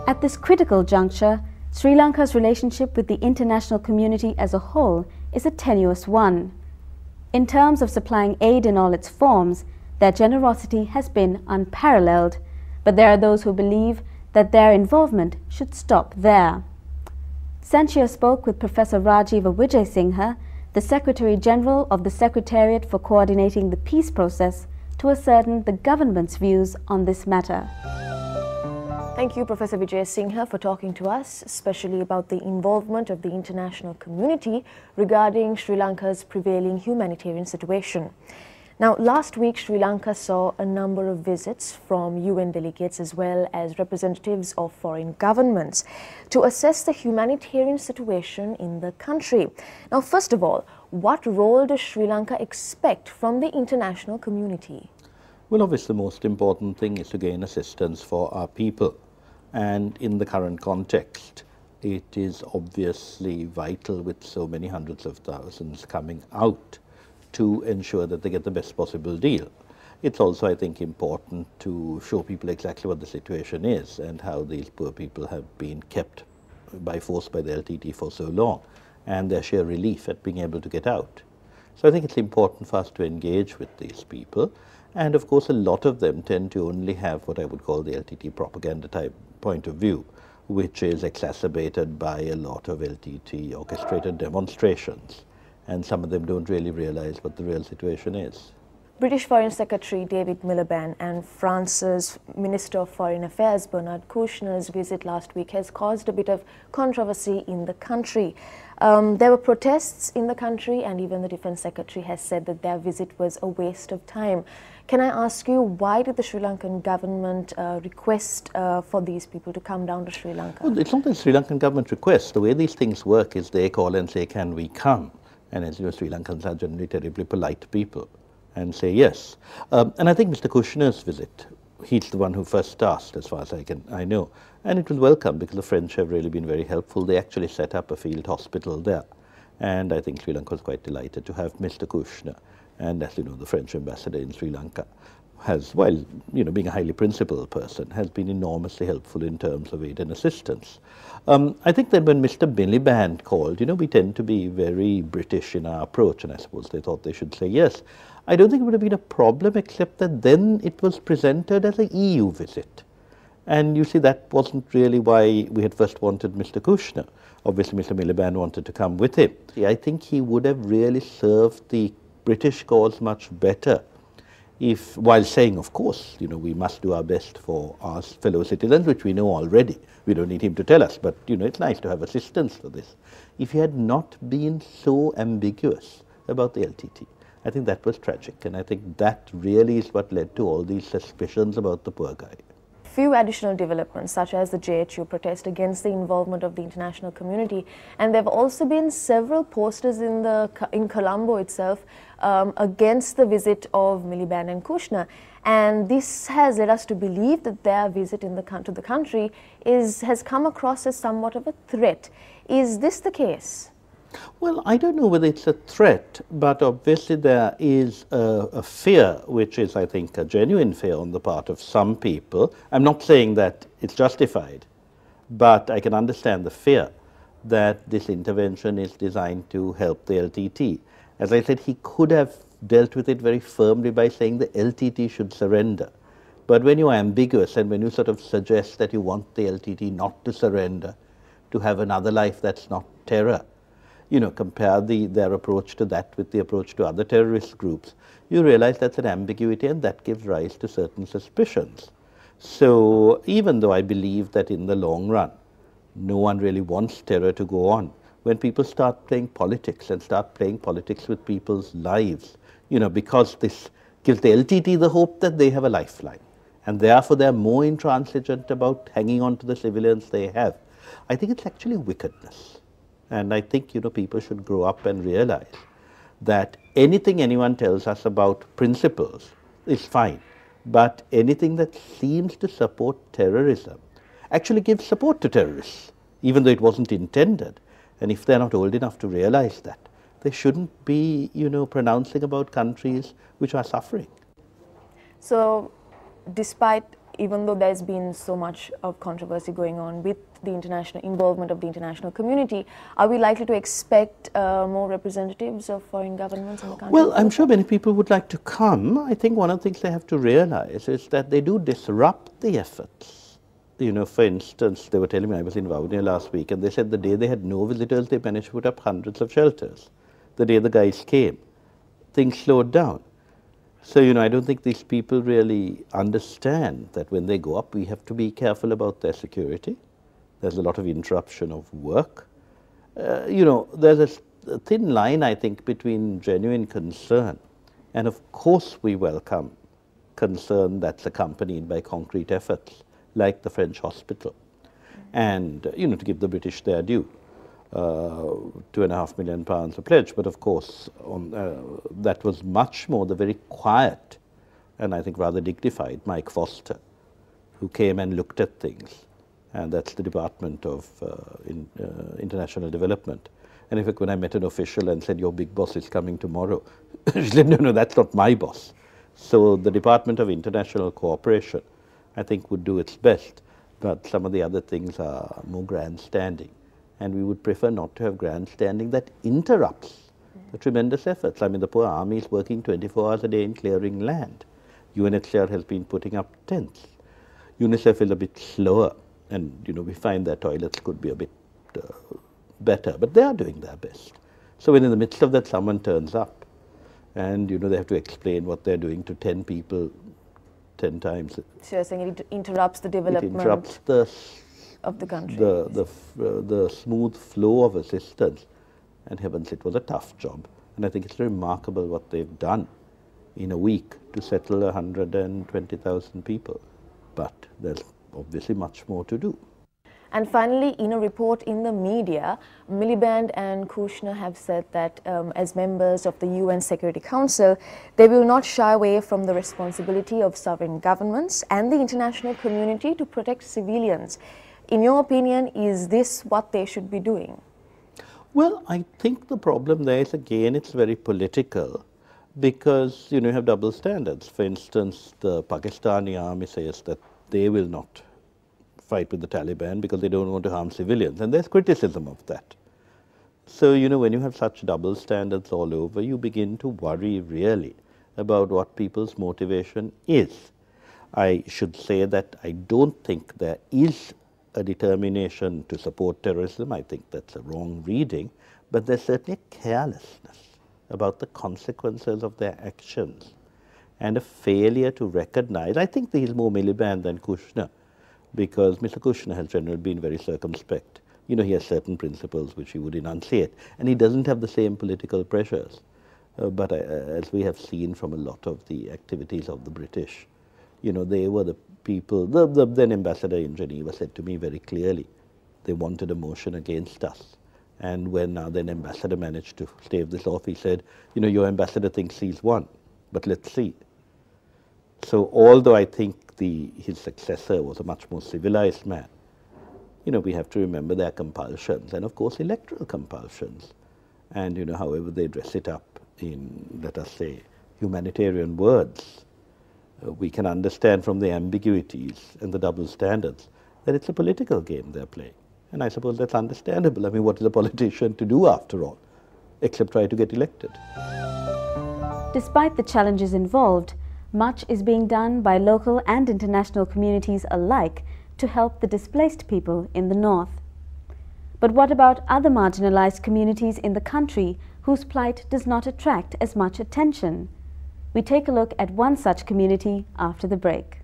At this critical juncture, Sri Lanka's relationship with the international community as a whole is a tenuous one. In terms of supplying aid in all its forms, their generosity has been unparalleled, but there are those who believe that their involvement should stop there. Sanchia spoke with Professor Rajiva Vijayasinghe, the Secretary General of the Secretariat for Coordinating the Peace Process, to ascertain the government's views on this matter. Thank you, Professor Vijayasinghe, for talking to us, especially about the involvement of the international community regarding Sri Lanka's prevailing humanitarian situation. Now, last week, Sri Lanka saw a number of visits from UN delegates as well as representatives of foreign governments to assess the humanitarian situation in the country. Now, first of all, what role does Sri Lanka expect from the international community? Well, obviously, the most important thing is to gain assistance for our people. And in the current context, it is obviously vital with so many hundreds of thousands coming out to ensure that they get the best possible deal. It's also, I think, important to show people exactly what the situation is and how these poor people have been kept by force by the LTTE for so long, and their sheer relief at being able to get out. So I think it's important for us to engage with these people. And of course, a lot of them tend to only have what I would call the LTTE propaganda type point of view, which is exacerbated by a lot of LTTE orchestrated demonstrations. And some of them don't really realize what the real situation is. British Foreign Secretary David Miliband and France's Minister of Foreign Affairs Bernard Kouchner's visit last week has caused a bit of controversy in the country. There were protests in the country, and even the Defence Secretary has said that their visit was a waste of time. Can I ask you, why did the Sri Lankan government request for these people to come down to Sri Lanka? Well, it's not the Sri Lankan government request. The way these things work is they call and say, can we come? And as you know, Sri Lankans are generally terribly polite people and say yes. And I think Mr. Kouchner's visit, he's the one who first asked, as far as I know. And it was welcome because the French have really been very helpful. They actually set up a field hospital there. And I think Sri Lanka was quite delighted to have Mr. Kouchner. And as you know, the French ambassador in Sri Lanka has, while being a highly principled person, has been enormously helpful in terms of aid and assistance. I think that when Mr. Miliband called, we tend to be very British in our approach, and I suppose they thought they should say yes. I don't think it would have been a problem, except that then it was presented as an EU visit. And you see, that wasn't really why we had first wanted Mr. Kouchner. Obviously, Mr. Miliband wanted to come with him. I think he would have really served the British cause much better if, while saying, of course, we must do our best for our fellow citizens, which we know already. We don't need him to tell us, but, it's nice to have assistance for this. If he had not been so ambiguous about the LTTE, I think that was tragic, and I think that really is what led to all these suspicions about the poor guy. Few additional developments, such as the JHU protest against the involvement of the international community, and there have also been several posters in Colombo itself against the visit of Miliband and Kouchner, and this has led us to believe that their visit to the country has come across as somewhat of a threat. Is this the case? Well, I don't know whether it's a threat, but obviously there is a fear, which is, I think, a genuine fear on the part of some people. I'm not saying that it's justified, but I can understand the fear that this intervention is designed to help the LTTE. As I said, he could have dealt with it very firmly by saying the LTTE should surrender. But when you are ambiguous and when you sort of suggest that you want the LTTE not to surrender, to have another life that's not terror, compare their approach to that with the approach to other terrorist groups, you realize that's an ambiguity, and that gives rise to certain suspicions. So even though I believe that in the long run, no one really wants terror to go on, when people start playing politics and start playing politics with people's lives, because this gives the LTTE the hope that they have a lifeline, and therefore they're more intransigent about hanging on to the civilians they have, I think it's actually wickedness. And I think, people should grow up and realize that anything anyone tells us about principles is fine, but anything that seems to support terrorism actually gives support to terrorists, even though it wasn't intended. And if they're not old enough to realize that, they shouldn't be, pronouncing about countries which are suffering. So, despite even though there's been so much of controversy going on with the international involvement of the international community, are we likely to expect more representatives of foreign governments in the country? Well, I'm sure many people would like to come. I think one of the things they have to realize is that they do disrupt the efforts. You know, for instance, they were telling me, I was in Vavuniya last week, and they said the day they had no visitors, they managed to put up hundreds of shelters. The day the guys came, things slowed down. So, you know, I don't think these people really understand that when they go up, we have to be careful about their security. There's a lot of interruption of work. You know, there's a thin line, I think, between genuine concern and, of course, we welcome concern that's accompanied by concrete efforts, like the French hospital. And, you know, to give the British their due. £2.5 million a pledge, but of course that was much more the very quiet and I think rather dignified Mike Foster, who came and looked at things, and that's the Department of International Development. And in fact, when I met an official and said, your big boss is coming tomorrow, she said, no, that's not my boss. So the Department of International Cooperation, I think, would do its best, but some of the other things are more grandstanding. And we would prefer not to have grandstanding that interrupts the tremendous efforts. I mean, the poor army is working 24 hours a day in clearing land. UNHCR has been putting up tents. UNICEF is a bit slower, and, you know, we find their toilets could be a bit better, but they are doing their best. So when in the midst of that someone turns up, and, you know, they have to explain what they're doing to 10 people 10 times. So you're saying it interrupts the development. It interrupts the of the country. The smooth flow of assistance. And heavens, it was a tough job. And I think it's remarkable what they've done in a week to settle 120,000 people. But there's obviously much more to do. And finally, in a report in the media, Miliband and Kushner have said that as members of the UN Security Council, they will not shy away from the responsibility of sovereign governments and the international community to protect civilians. In your opinion, is this what they should be doing? Well, I think the problem there is, again, it's very political because, you know, you have double standards. For instance, the Pakistani army says that they will not fight with the Taliban because they don't want to harm civilians, and there's criticism of that. So, you know, when you have such double standards all over, you begin to worry really about what people's motivation is. I should say that I don't think there is a determination to support terrorism. I think that's a wrong reading, but there's certainly a carelessness about the consequences of their actions and a failure to recognize. I think he's more Miliband than Kushner, because Mr. Kushner has generally been very circumspect. You know, he has certain principles which he would enunciate, and he doesn't have the same political pressures. But as we have seen from a lot of the activities of the British, you know, they were the people, the then ambassador in Geneva said to me very clearly, they wanted a motion against us. And when our then ambassador managed to stave this off, he said, you know, your ambassador thinks he's won, but let's see. So although I think his successor was a much more civilized man, you know, we have to remember their compulsions, and of course electoral compulsions. And, you know, however they dress it up in, let us say, humanitarian words, we can understand from the ambiguities and the double standards that it's a political game they're playing. And I suppose that's understandable. I mean, what is a politician to do after all, except try to get elected? Despite the challenges involved, much is being done by local and international communities alike to help the displaced people in the north. But what about other marginalized communities in the country whose plight does not attract as much attention? We take a look at one such community after the break.